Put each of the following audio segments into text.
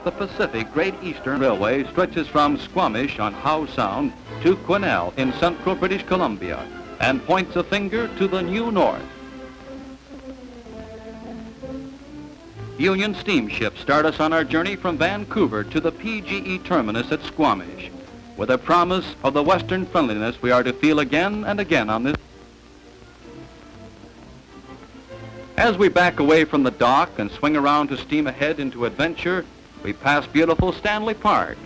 The Pacific Great Eastern Railway stretches from Squamish on Howe Sound to Quesnel in central British Columbia and points a finger to the new north. Union steamships start us on our journey from Vancouver to the PGE terminus at Squamish, with a promise of the western friendliness we are to feel again and again on this. As we back away from the dock and swing around to steam ahead into adventure, we pass beautiful Stanley Park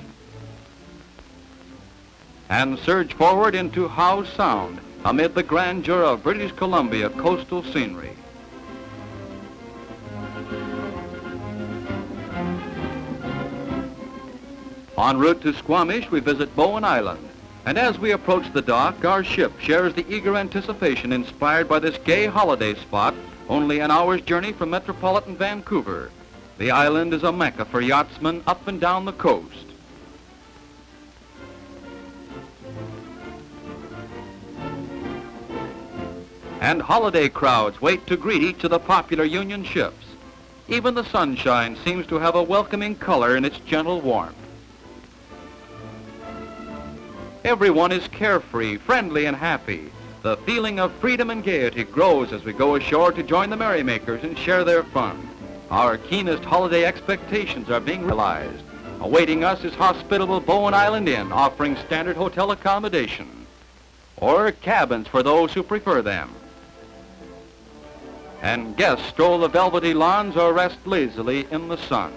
and surge forward into Howe Sound amid the grandeur of British Columbia coastal scenery. En route to Squamish, we visit Bowen Island, and as we approach the dock, our ship shares the eager anticipation inspired by this gay holiday spot only an hour's journey from metropolitan Vancouver. The island is a mecca for yachtsmen up and down the coast. And holiday crowds wait to greet each of the popular Union ships. Even the sunshine seems to have a welcoming color in its gentle warmth. Everyone is carefree, friendly, and happy. The feeling of freedom and gaiety grows as we go ashore to join the merrymakers and share their fun. Our keenest holiday expectations are being realized. Awaiting us is hospitable Bowen Island Inn, offering standard hotel accommodation, or cabins for those who prefer them. And guests stroll the velvety lawns or rest lazily in the sun.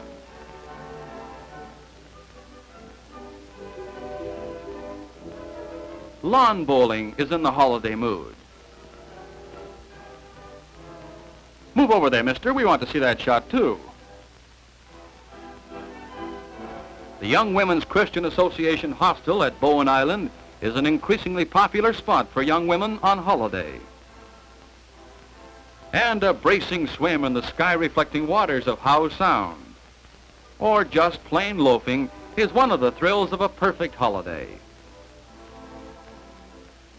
Lawn bowling is in the holiday mood. Move over there, mister. We want to see that shot, too. The Young Women's Christian Association Hostel at Bowen Island is an increasingly popular spot for young women on holiday. And a bracing swim in the sky-reflecting waters of Howe Sound, or just plain loafing, is one of the thrills of a perfect holiday.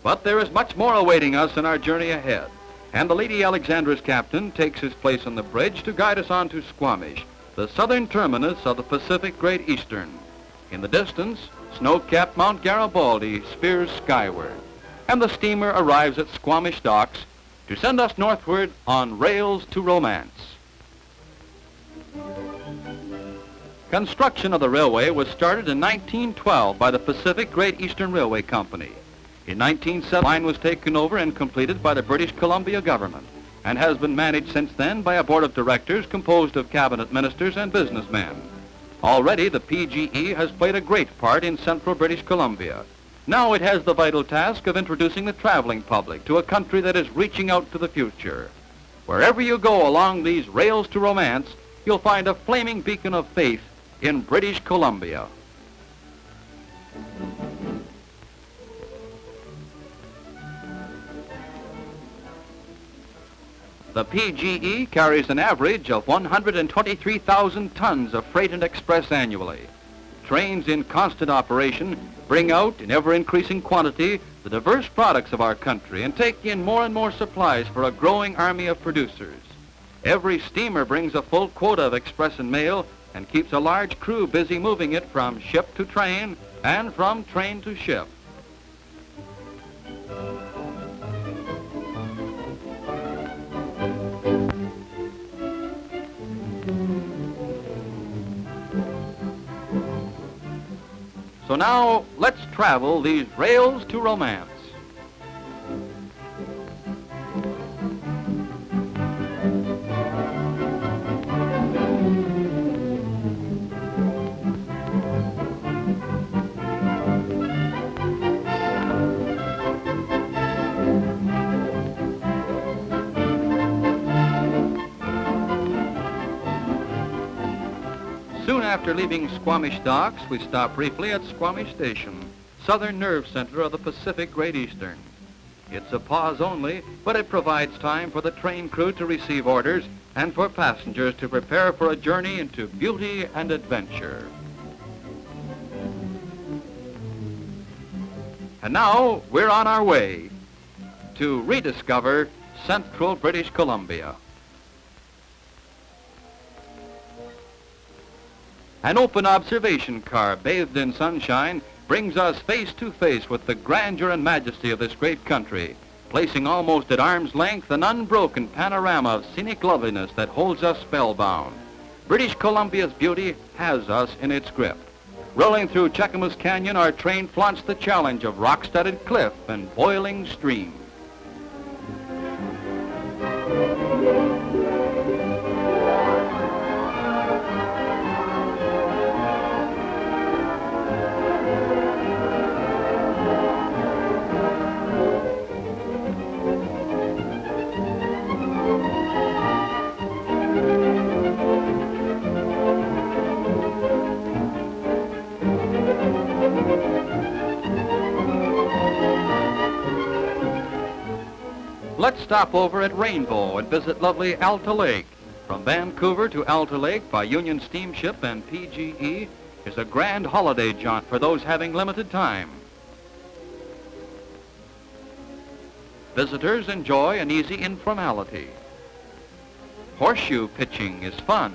But there is much more awaiting us in our journey ahead, and the Lady Alexandra's captain takes his place on the bridge to guide us on to Squamish, the southern terminus of the Pacific Great Eastern. In the distance, snow-capped Mount Garibaldi spears skyward, and the steamer arrives at Squamish docks to send us northward on rails to romance. Construction of the railway was started in 1912 by the Pacific Great Eastern Railway Company. In 1970, the line was taken over and completed by the British Columbia government and has been managed since then by a board of directors composed of cabinet ministers and businessmen. Already, the PGE has played a great part in central British Columbia. Now it has the vital task of introducing the traveling public to a country that is reaching out to the future. Wherever you go along these rails to romance, you'll find a flaming beacon of faith in British Columbia. The PGE carries an average of 123,000 tons of freight and express annually. Trains in constant operation bring out in ever-increasing quantity the diverse products of our country and take in more and more supplies for a growing army of producers. Every steamer brings a full quota of express and mail and keeps a large crew busy moving it from ship to train and from train to ship. So now, let's travel these rails to romance. Soon after leaving Squamish docks, we stop briefly at Squamish Station, southern nerve center of the Pacific Great Eastern. It's a pause only, but it provides time for the train crew to receive orders and for passengers to prepare for a journey into beauty and adventure. And now we're on our way to rediscover central British Columbia. An open observation car bathed in sunshine brings us face to face with the grandeur and majesty of this great country, placing almost at arm's length an unbroken panorama of scenic loveliness that holds us spellbound. British Columbia's beauty has us in its grip. Rolling through Cheakamus Canyon, our train flaunts the challenge of rock-studded cliff and boiling stream. Let's stop over at Rainbow and visit lovely Alta Lake. From Vancouver to Alta Lake by Union Steamship and PGE is a grand holiday jaunt for those having limited time. Visitors enjoy an easy informality. Horseshoe pitching is fun.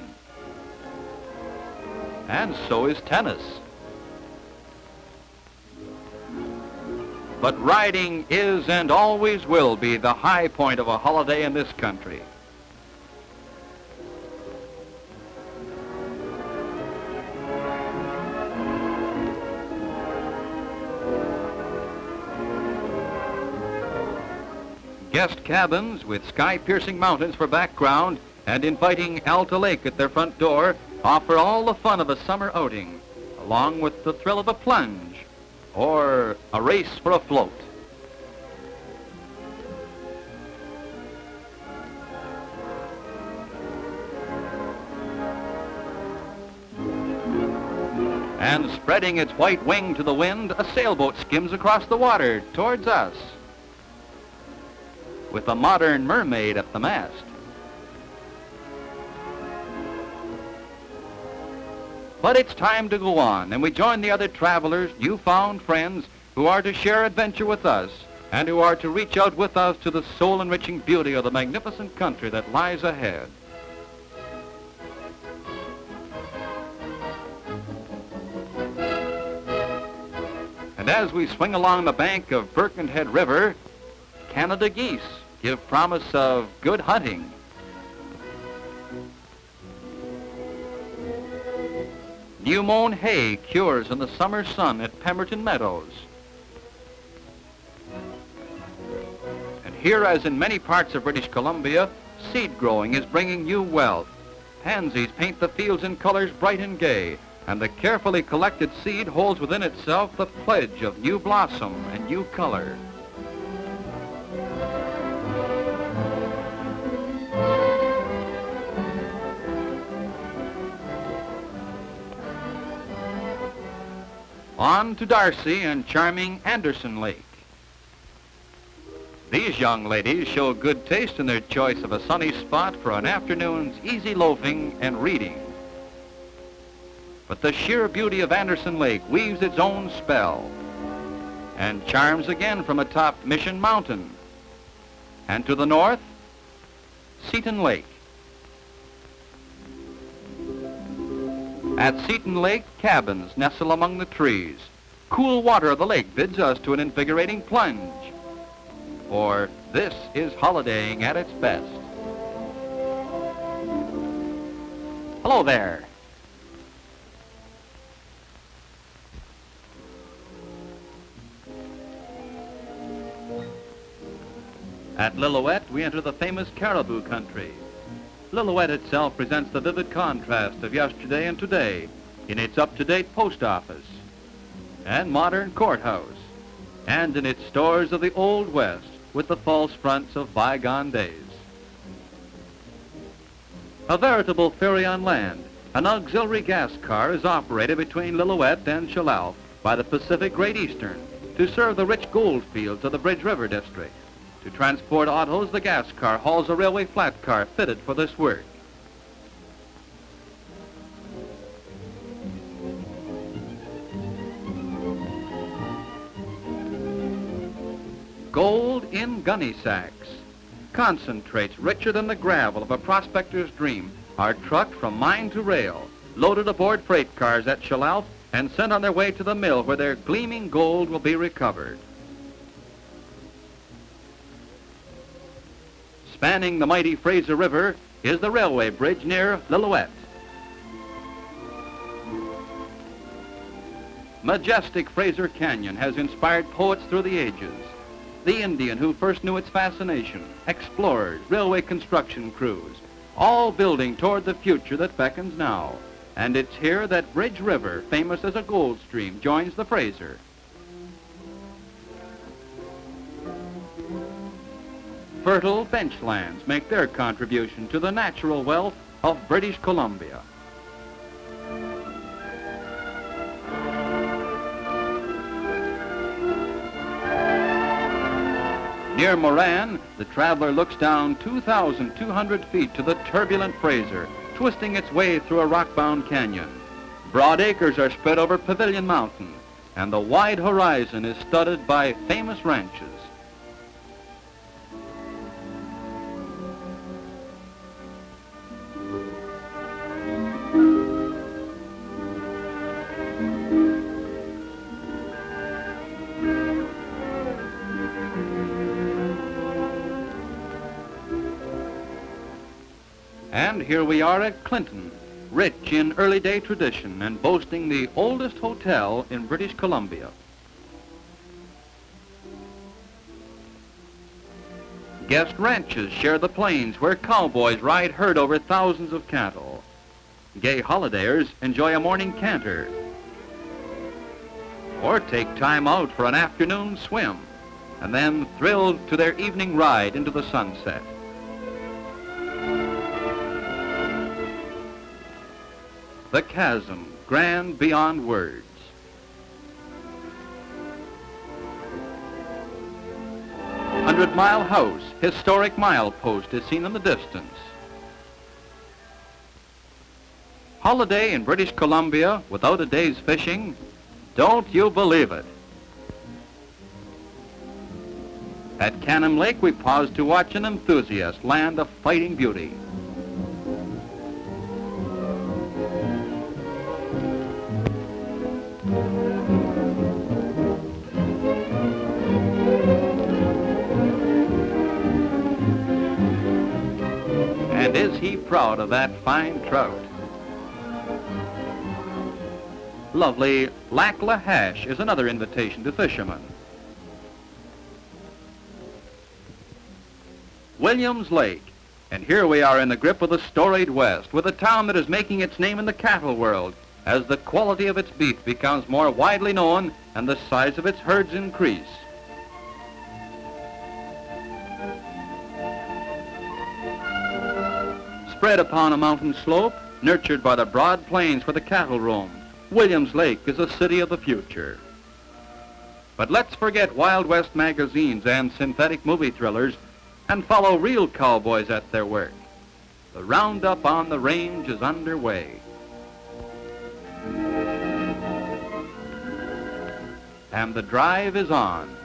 And so is tennis. But riding is and always will be the high point of a holiday in this country. Guest cabins with sky-piercing mountains for background and inviting Alta Lake at their front door offer all the fun of a summer outing, along with the thrill of a plunge or a race for a float. And spreading its white wing to the wind, a sailboat skims across the water towards us, with a modern mermaid at the mast. But it's time to go on, and we join the other travelers, newfound friends, who are to share adventure with us, and who are to reach out with us to the soul-enriching beauty of the magnificent country that lies ahead. And as we swing along the bank of Birkenhead River, Canada geese give promise of good hunting. New-mown hay cures in the summer sun at Pemberton meadows. And here, as in many parts of British Columbia, seed growing is bringing new wealth. Pansies paint the fields in colors bright and gay, and the carefully collected seed holds within itself the pledge of new blossom and new color. On to Darcy and charming Anderson Lake. These young ladies show good taste in their choice of a sunny spot for an afternoon's easy loafing and reading. But the sheer beauty of Anderson Lake weaves its own spell and charms again from atop Mission Mountain. And to the north, Seton Lake. At Seton Lake, cabins nestle among the trees. Cool water of the lake bids us to an invigorating plunge. For this is holidaying at its best. Hello there. At Lillooet, we enter the famous Cariboo country. Lillooet itself presents the vivid contrast of yesterday and today in its up-to-date post office and modern courthouse, and in its stores of the Old West with the false fronts of bygone days. A veritable ferry on land, an auxiliary gas car is operated between Lillooet and Shellal by the Pacific Great Eastern to serve the rich goldfields of the Bridge River district. To transport autos, the gas car hauls a railway flat car fitted for this work. Gold in gunny sacks. Concentrates richer than the gravel of a prospector's dream are trucked from mine to rail, loaded aboard freight cars at Alta, and sent on their way to the mill where their gleaming gold will be recovered. Spanning the mighty Fraser River is the railway bridge near Lillooet. Majestic Fraser Canyon has inspired poets through the ages. The Indian who first knew its fascination, explorers, railway construction crews, all building toward the future that beckons now. And it's here that Bridge River, famous as a gold stream, joins the Fraser. Fertile benchlands make their contribution to the natural wealth of British Columbia. Near Moran, the traveler looks down 2,200 feet to the turbulent Fraser, twisting its way through a rock-bound canyon. Broad acres are spread over Pavilion Mountain, and the wide horizon is studded by famous ranches. And here we are at Clinton, rich in early day tradition and boasting the oldest hotel in British Columbia. Guest ranches share the plains where cowboys ride herd over thousands of cattle. Gay holidayers enjoy a morning canter or take time out for an afternoon swim and then thrill to their evening ride into the sunset. The chasm, grand beyond words. Hundred-Mile House, historic milepost is seen in the distance. Holiday in British Columbia without a day's fishing? Don't you believe it. At Canham Lake, we pause to watch an enthusiast land a fighting beauty. And is he proud of that fine trout? Lovely Lac La Hache is another invitation to fishermen. Williams Lake, and here we are in the grip of the storied West, with a town that is making its name in the cattle world as the quality of its beef becomes more widely known and the size of its herds increase. Spread upon a mountain slope, nurtured by the broad plains where the cattle roam, Williams Lake is a city of the future. But let's forget Wild West magazines and synthetic movie thrillers and follow real cowboys at their work. The roundup on the range is underway. And the drive is on.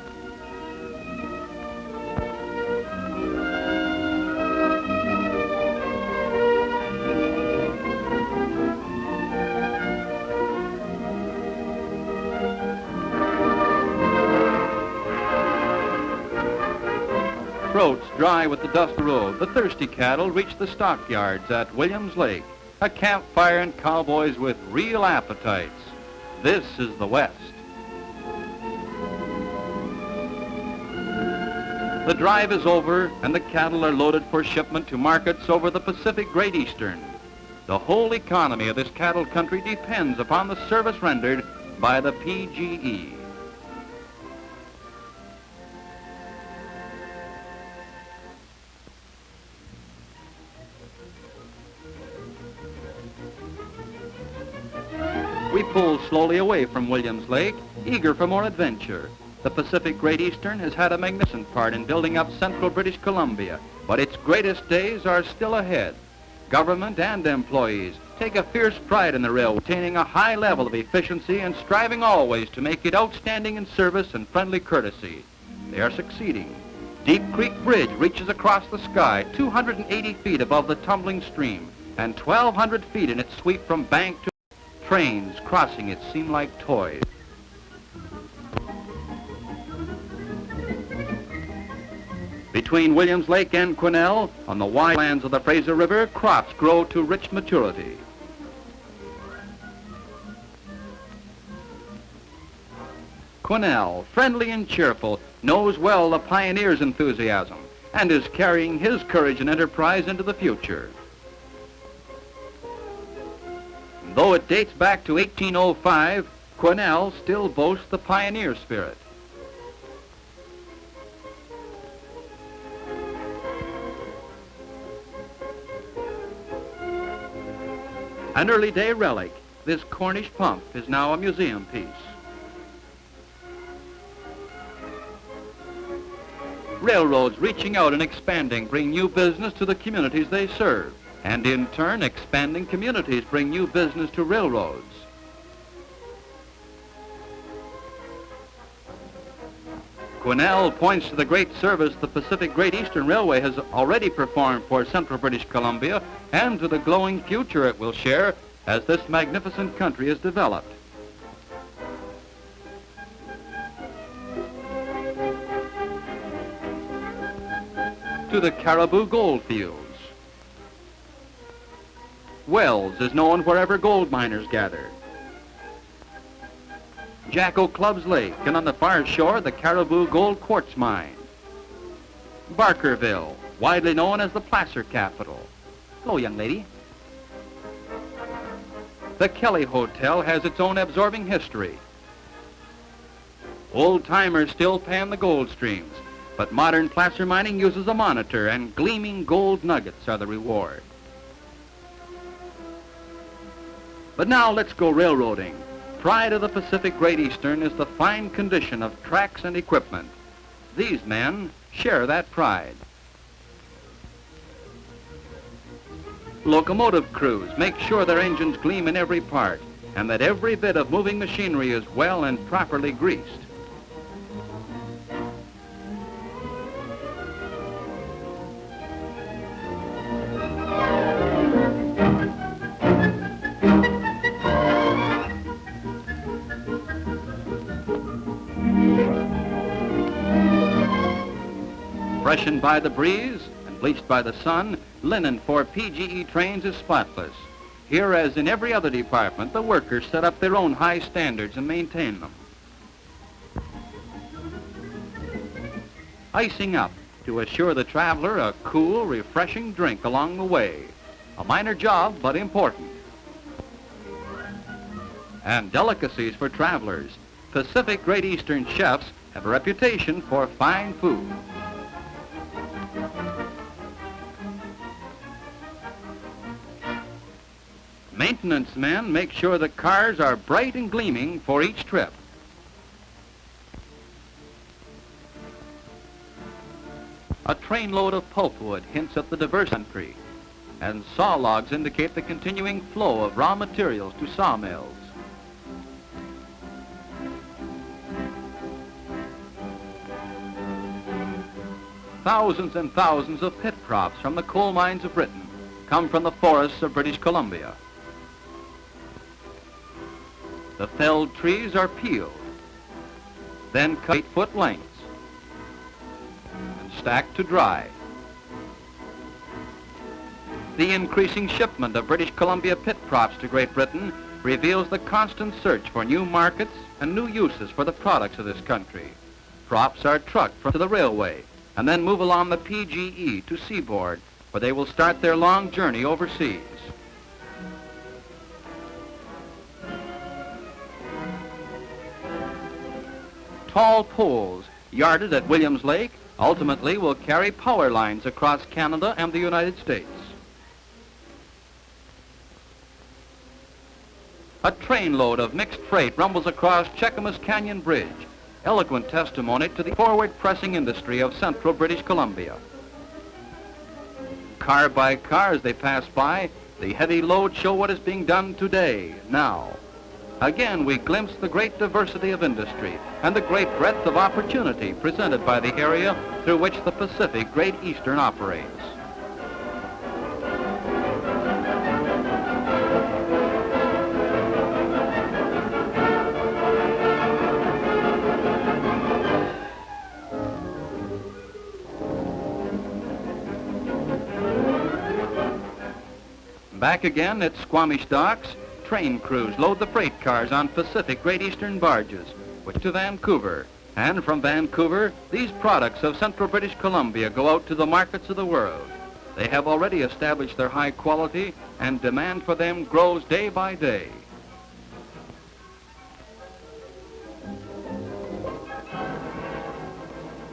Throats dry with the dust road, the thirsty cattle reach the stockyards at Williams Lake, a campfire and cowboys with real appetites. This is the West. The drive is over and the cattle are loaded for shipment to markets over the Pacific Great Eastern. The whole economy of this cattle country depends upon the service rendered by the PGE. We pull slowly away from Williams Lake, eager for more adventure. The Pacific Great Eastern has had a magnificent part in building up central British Columbia, but its greatest days are still ahead. Government and employees take a fierce pride in the railway, attaining a high level of efficiency and striving always to make it outstanding in service and friendly courtesy. They are succeeding. Deep Creek Bridge reaches across the sky 280 feet above the tumbling stream and 1,200 feet in its sweep from bank to trains crossing it seem like toys. Between Williams Lake and Quesnel, on the wide lands of the Fraser River, crops grow to rich maturity. Quesnel, friendly and cheerful, knows well the pioneer's enthusiasm and is carrying his courage and enterprise into the future. Though it dates back to 1805, Quesnel still boasts the pioneer spirit. An early day relic, this Cornish pump is now a museum piece. Railroads reaching out and expanding bring new business to the communities they serve, and in turn expanding communities bring new business to railroads. Quesnel points to the great service the Pacific Great Eastern Railway has already performed for central British Columbia and to the glowing future it will share as this magnificent country is developed. To the Cariboo goldfields. Wells is known wherever gold miners gather. Jacko Club's Lake, and on the far shore, the Cariboo Gold Quartz Mine. Barkerville, widely known as the placer capital. Hello, young lady. The Kelly Hotel has its own absorbing history. Old-timers still pan the gold streams, but modern placer mining uses a monitor, and gleaming gold nuggets are the reward. But now let's go railroading. Pride of the Pacific Great Eastern is the fine condition of tracks and equipment. These men share that pride. Locomotive crews make sure their engines gleam in every part and that every bit of moving machinery is well and properly greased. Freshened by the breeze and bleached by the sun, linen for PGE trains is spotless. Here, as in every other department, the workers set up their own high standards and maintain them. Icing up to assure the traveler a cool, refreshing drink along the way. A minor job, but important. And delicacies for travelers. Pacific Great Eastern chefs have a reputation for fine food. Maintenance men make sure the cars are bright and gleaming for each trip. A trainload of pulpwood hints at the diverse country, and saw logs indicate the continuing flow of raw materials to sawmills. Thousands and thousands of pit props from the coal mines of Britain come from the forests of British Columbia. The felled trees are peeled, then cut 8-foot lengths and stacked to dry. The increasing shipment of British Columbia pit props to Great Britain reveals the constant search for new markets and new uses for the products of this country. Props are trucked from to the railway and then move along the PGE to seaboard, where they will start their long journey overseas. Tall poles yarded at Williams Lake ultimately will carry power lines across Canada and the United States. A trainload of mixed freight rumbles across Cheakamus Canyon Bridge, eloquent testimony to the forward-pressing industry of central British Columbia. Car by car as they pass by, the heavy loads show what is being done today, now. Again, we glimpse the great diversity of industry and the great breadth of opportunity presented by the area through which the Pacific Great Eastern operates. Back again at Squamish docks, train crews load the freight cars on Pacific Great Eastern barges, which to Vancouver. And from Vancouver, these products of central British Columbia go out to the markets of the world. They have already established their high quality, and demand for them grows day by day.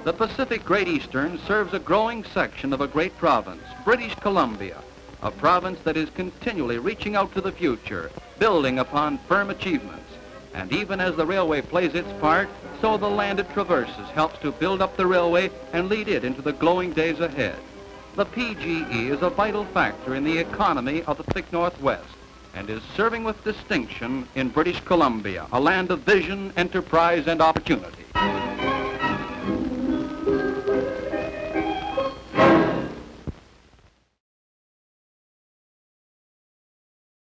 The Pacific Great Eastern serves a growing section of a great province, British Columbia, a province that is continually reaching out to the future, building upon firm achievements. And even as the railway plays its part, so the land it traverses helps to build up the railway and lead it into the glowing days ahead. The PGE is a vital factor in the economy of the Pacific Northwest and is serving with distinction in British Columbia, a land of vision, enterprise, and opportunity.